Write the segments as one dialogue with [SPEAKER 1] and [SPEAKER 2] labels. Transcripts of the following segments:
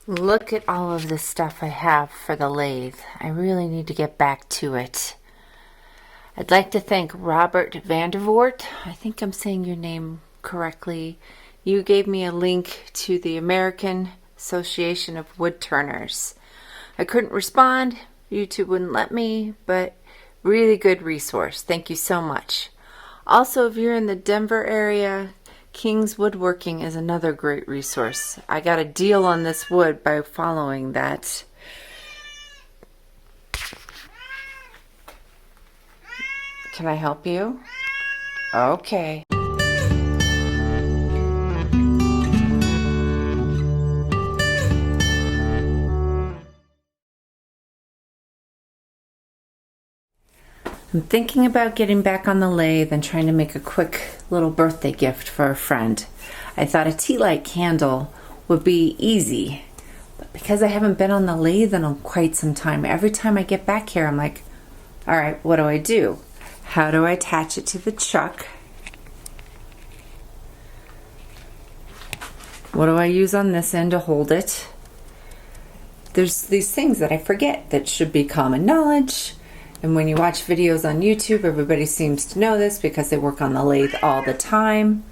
[SPEAKER 1] Look at all of the stuff I have for the lathe. I really need to get back to it. I'd like to thank Robert Vandervoort. I think I'm saying your name correctly. You gave me a link to the American Association of Wood Turners. I couldn't respond. YouTube wouldn't let me, but really good resource. Thank you so much. Also, if you're in the Denver area, King's Woodworking is another great resource. I got a deal on this wood by following that. Can I help you? Okay. I'm thinking about getting back on the lathe and trying to make a quick little birthday gift for a friend. I thought a tea light candle would be easy, but because I haven't been on the lathe in quite some time, every time I get back here, I'm like, all right, what do? How do I attach it to the chuck? What do I use on this end to hold it? There's these things that I forget that should be common knowledge. And when you watch videos on YouTube, everybody seems to know this because they work on the lathe all the time.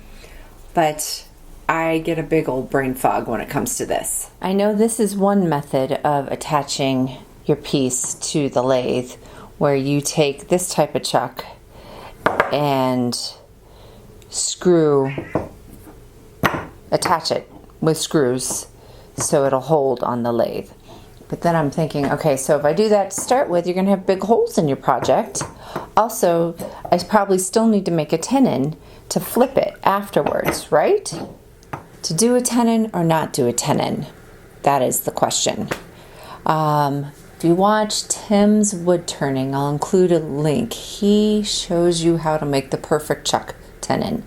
[SPEAKER 1] But I get a big old brain fog when it comes to this. I know this is one method of attaching your piece to the lathe, where you take this type of chuck and attach it with screws so it'll hold on the lathe. But then I'm thinking, okay, so if I do that to start with, you're going to have big holes in your project. Also, I probably still need to make a tenon to flip it afterwards, right? To do a tenon or not do a tenon? That is the question. If you watch Tim's wood turning, I'll include a link. He shows you how to make the perfect chuck tenon.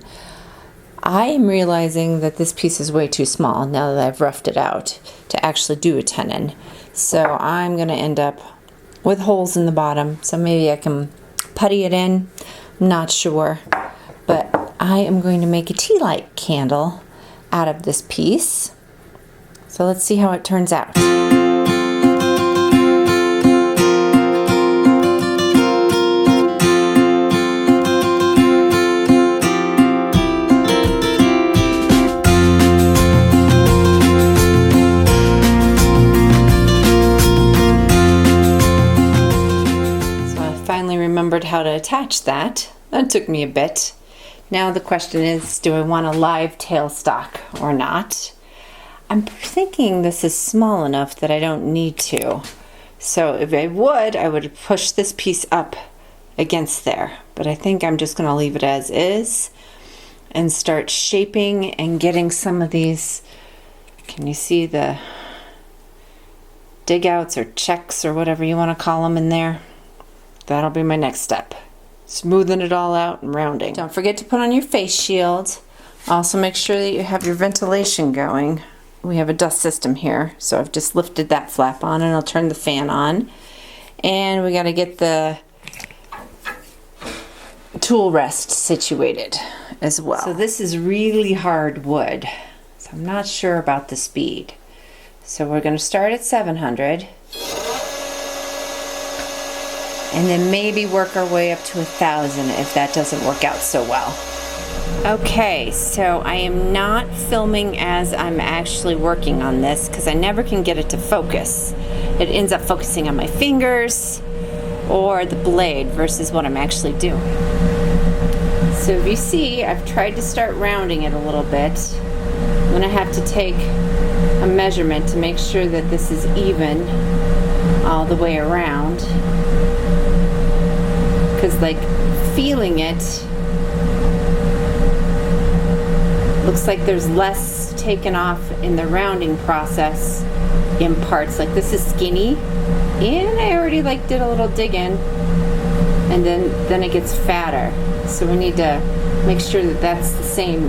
[SPEAKER 1] I am realizing that this piece is way too small now that I've roughed it out to actually do a tenon. So I'm going to end up with holes in the bottom. So maybe I can putty it in. I'm not sure. But I am going to make a tea light candle out of this piece. So let's see how it turns out. Remembered how to attach that. That took me a bit. Now the question is, do I want a live tailstock or not? I'm thinking this is small enough that I don't need to. So if I would push this piece up against there. But I think I'm just going to leave it as is and start shaping and getting some of these. Can you see the dig outs or checks or whatever you want to call them in there? That'll be my next step. Smoothing it all out and rounding. Don't forget to put on your face shield. Also make sure that you have your ventilation going. We have a dust system here, so I've just lifted that flap on and I'll turn the fan on. And we got to get the tool rest situated as well. So this is really hard wood, so I'm not sure about the speed. So we're going to start at 700. And then maybe work our way up to 1,000 if that doesn't work out so well. Okay, so I am not filming as I'm actually working on this because I never can get it to focus. It ends up focusing on my fingers or the blade versus what I'm actually doing. So if you see, I've tried to start rounding it a little bit. I'm going to have to take a measurement to make sure that this is even all the way around. Because like feeling it, looks like there's less taken off in the rounding process in parts. Like this is skinny, and I already like did a little dig in, and then it gets fatter. So we need to make sure that that's the same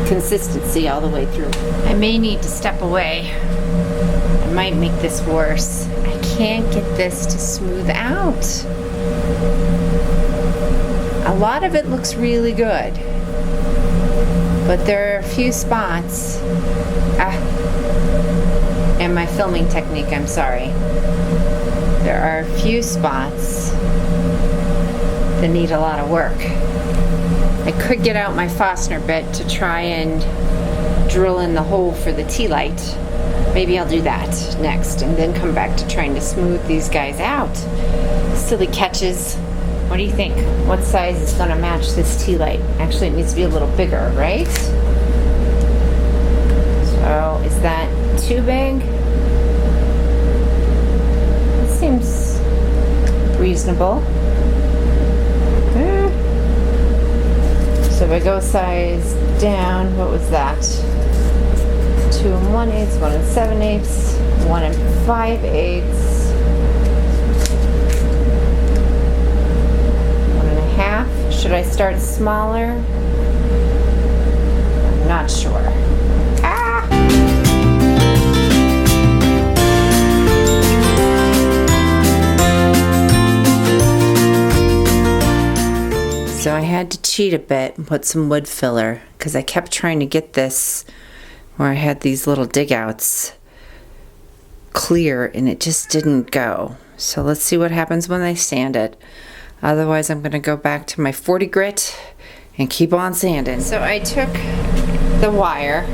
[SPEAKER 1] consistency all the way through. I may need to step away. I might make this worse. I can't get this to smooth out. A lot of it looks really good. But there are a few spots. And my filming technique, I'm sorry. There are a few spots that need a lot of work. I could get out my Fastener bit to try and drill in the hole for the tea light. Maybe I'll do that next and then come back to trying to smooth these guys out. Silly catches. What do you think? What size is going to match this tea light? Actually, it needs to be a little bigger, right? So, is that too big? It seems reasonable. So if I go size down, what was that? 2 1/8, 1 7/8, 1 5/8, 1 1/2. Should I start smaller? I'm not sure. So I had to cheat a bit and put some wood filler because I kept trying to get this where I had these little dig outs clear and it just didn't go. So let's see what happens when I sand it. Otherwise I'm going to go back to my 40 grit and keep on sanding. So I took the wire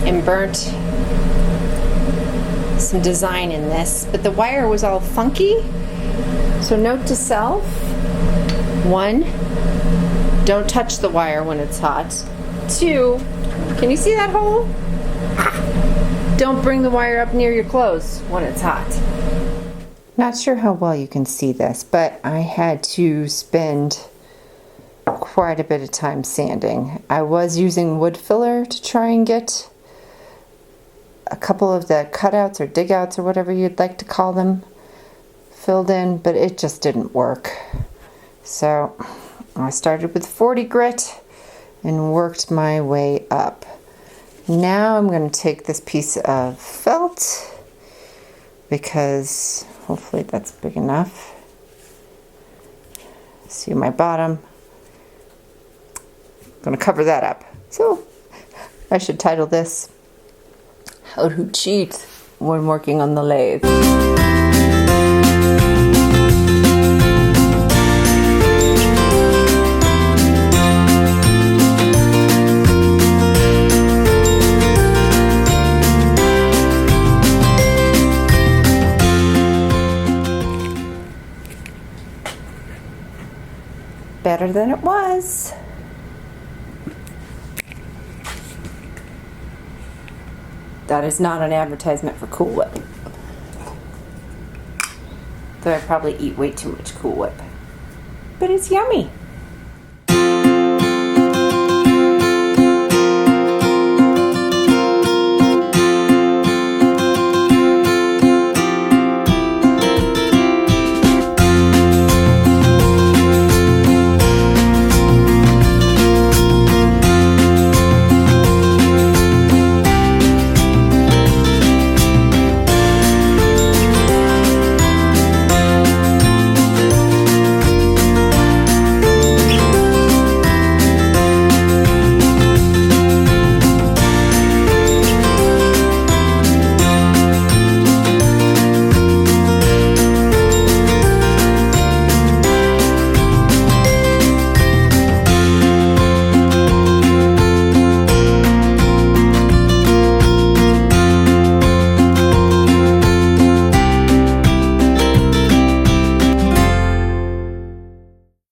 [SPEAKER 1] and burnt some design in this, but the wire was all funky. So note to self, 1, don't touch the wire when it's hot. 2, can you see that hole? Don't bring the wire up near your clothes when it's hot. Not sure how well you can see this, but I had to spend quite a bit of time sanding. I was using wood filler to try and get a couple of the cutouts or dig outs or whatever you'd like to call them filled in, but it just didn't work. So I started with 40 grit and worked my way up. Now I'm going to take this piece of felt because hopefully that's big enough. See my bottom. I'm going to cover that up. So I should title this How to Cheat When Working on the Lathe. Better than it was. That is not an advertisement for Cool Whip. Though I probably eat way too much Cool Whip. But it's yummy.